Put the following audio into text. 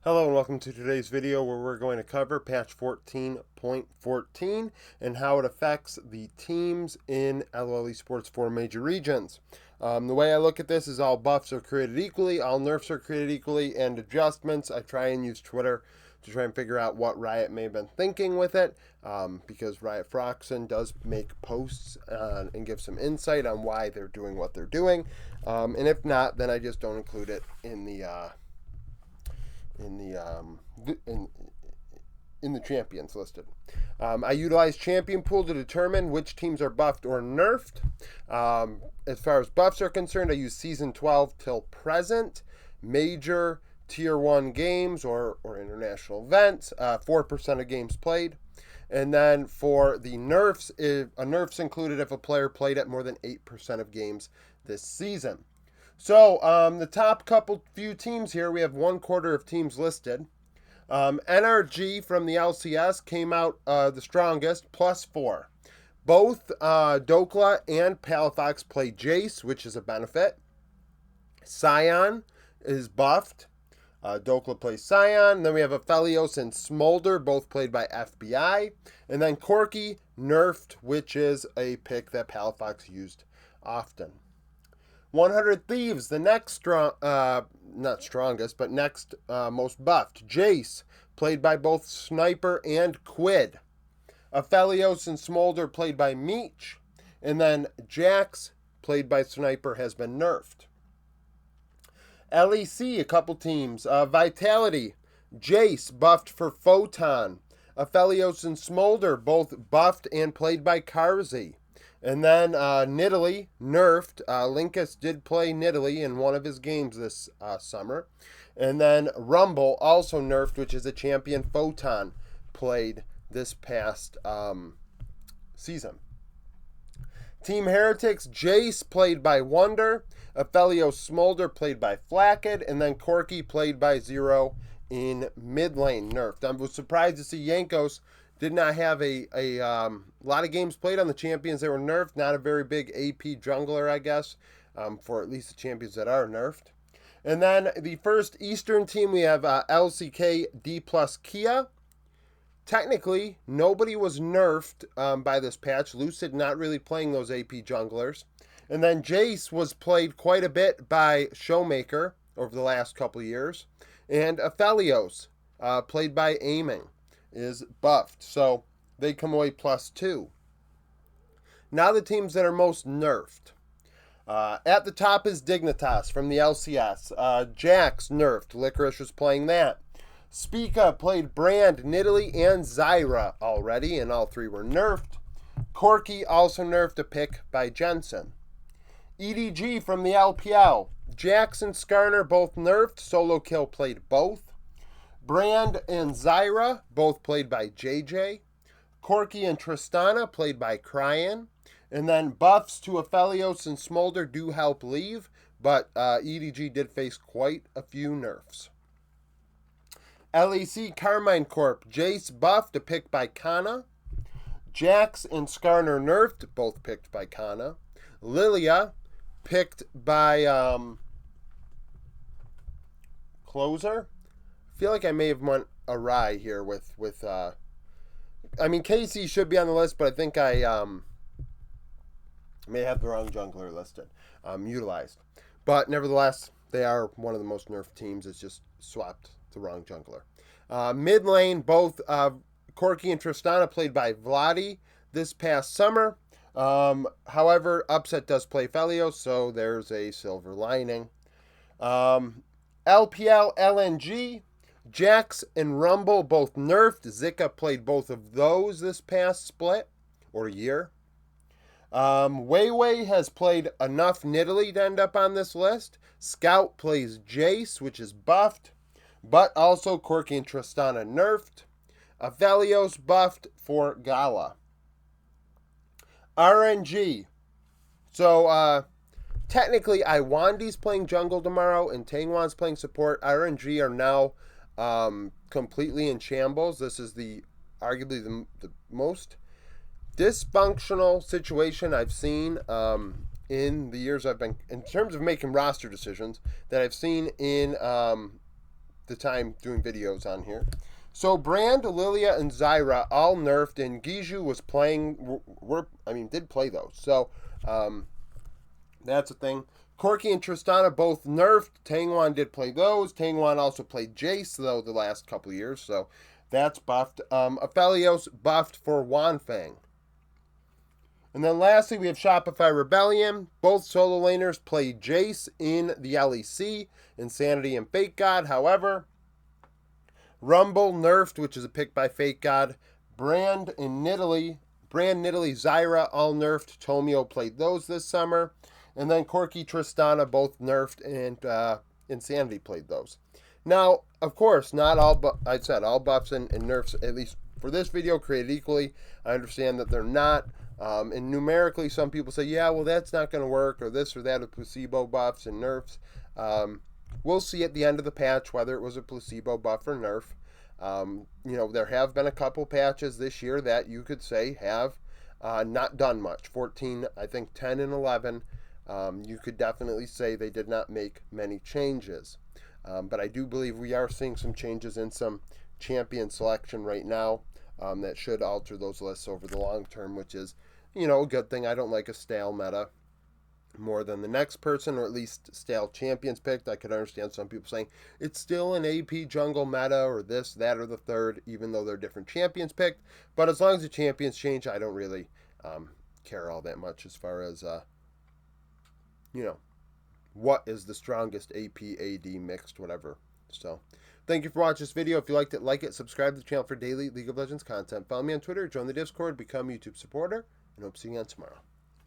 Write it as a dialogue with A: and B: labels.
A: Hello and welcome to today's video where we're going to cover patch 14.14 and how it affects the teams in LOL Esports 4 major regions. The way I look at this is all buffs are created equally, all nerfs are created equally, and adjustments. I try and use Twitter to try and figure out what Riot may have been thinking with it, because Riot Froxen does make posts and give some insight on why they're doing what they're doing. And if not, then I just don't include it in the champions listed. I utilize champion pool to determine which teams are buffed or nerfed. As far as buffs are concerned, I use season 12 till present, major tier 1 games or international events, 4% of games played. And then for the nerfs, a nerf's included if a player played at more than 8% of games this season. So the top few teams here, we have 1/4 of teams listed. NRG from the LCS came out the strongest, +4. Both Dokla and Palafox play Jace, which is a benefit. Sion is buffed. Dokla plays Sion. Then we have Aphelios and Smolder, both played by FBI. And then Corki, nerfed, which is a pick that Palafox used often. 100 Thieves, the next not strongest, but next most buffed. Jace, played by both Sniper and Quid. Aphelios and Smolder, played by Meech. And then Jax, played by Sniper, has been nerfed. LEC, a couple teams. Vitality, Jace, buffed for Photon. Aphelios and Smolder, both buffed and played by Karzi. And then Nidalee, nerfed. Linkus did play Nidalee in one of his games this summer. And then Rumble, also nerfed, which is a champion Photon played this past season. Team Heretics, Jace, played by Wonder. Aphelios Smolder, played by Flacked. And then Corki, played by Zero in mid lane, nerfed. I was surprised to see Yankos did not have a lot of games played on the champions that were nerfed. Not a very big AP jungler, I guess, for at least the champions that are nerfed. And then the first Eastern team, we have LCK D plus Kia. Technically, nobody was nerfed by this patch. Lucid not really playing those AP junglers. And then Jace was played quite a bit by Showmaker over the last couple of years. And Aphelios, played by Aiming, is buffed, so they come away +2. Now the teams that are most nerfed. At the top is Dignitas from the LCS. Jax nerfed. Licorice was playing that. Spica played Brand, Nidalee, and Zyra already, and all three were nerfed. Corki also nerfed, a pick by Jensen. EDG from the LPL. Jax and Skarner both nerfed. Solo Kill played both. Brand and Zyra, both played by JJ. Corki and Tristana, played by Cryan. And then buffs to Aphelios and Smolder do help leave, but EDG did face quite a few nerfs. LEC Carmine Corp, Jace buffed, a pick by Kana. Jax and Skarner nerfed, both picked by Kana. Lilia, picked by Closer. I feel like I may have went awry here with I mean, Casey should be on the list, but I think I may have the wrong jungler listed, utilized. But nevertheless, they are one of the most nerfed teams. It's just swapped the wrong jungler. Mid lane, both Corki and Tristana played by Vladi this past summer. However, Upset does play Aphelios, so there's a silver lining. LPL LNG, Jax and Rumble both nerfed. Zika played both of those this past split or year. Weiwei has played enough Nidalee to end up on this list. Scout plays Jace, which is buffed, but also Corki and Tristana nerfed. Aphelios buffed for Gala. RNG. So, technically, Iwandi's playing jungle tomorrow, and Tangwan's playing support. RNG are now completely in shambles. This is arguably the most dysfunctional situation I've seen in the years I've been, in terms of making roster decisions, that I've seen in the time doing videos on here. So Brand, Lilia, and Zyra all nerfed, and Giju was playing. Did play those. So that's a thing. Corki and Tristana both nerfed. Tangwan did play those. Tangwan also played Jace, though, the last couple years, so that's buffed. Aphelios buffed for Wanfang. And then lastly, we have Shopify Rebellion. Both solo laners played Jace in the LEC, Insanity and Fake God. However, Rumble nerfed, which is a pick by Fake God. Brand, Nidalee, Zyra all nerfed. Tomio played those this summer. And then Corki, Tristana both nerfed, and Insanity played those. Now, of course, not all, I said all buffs and nerfs, at least for this video, created equally. I understand that they're not. And numerically, some people say, yeah, well, that's not going to work, or this or that with placebo buffs and nerfs. We'll see at the end of the patch whether it was a placebo buff or nerf. There have been a couple patches this year that you could say have not done much. 14, I think 10 and 11. You could definitely say they did not make many changes. But I do believe we are seeing some changes in some champion selection right now that should alter those lists over the long term, which is, a good thing. I don't like a stale meta more than the next person, or at least stale champions picked. I could understand some people saying it's still an AP jungle meta, or this, that, or the third, even though they're different champions picked. But as long as the champions change, I don't really care all that much as far as what is the strongest AP, AD, mixed, whatever. So, thank you for watching this video. If you liked it, like it, subscribe to the channel for daily League of Legends content. Follow me on Twitter, join the Discord, become a YouTube supporter, and hope to see you again tomorrow.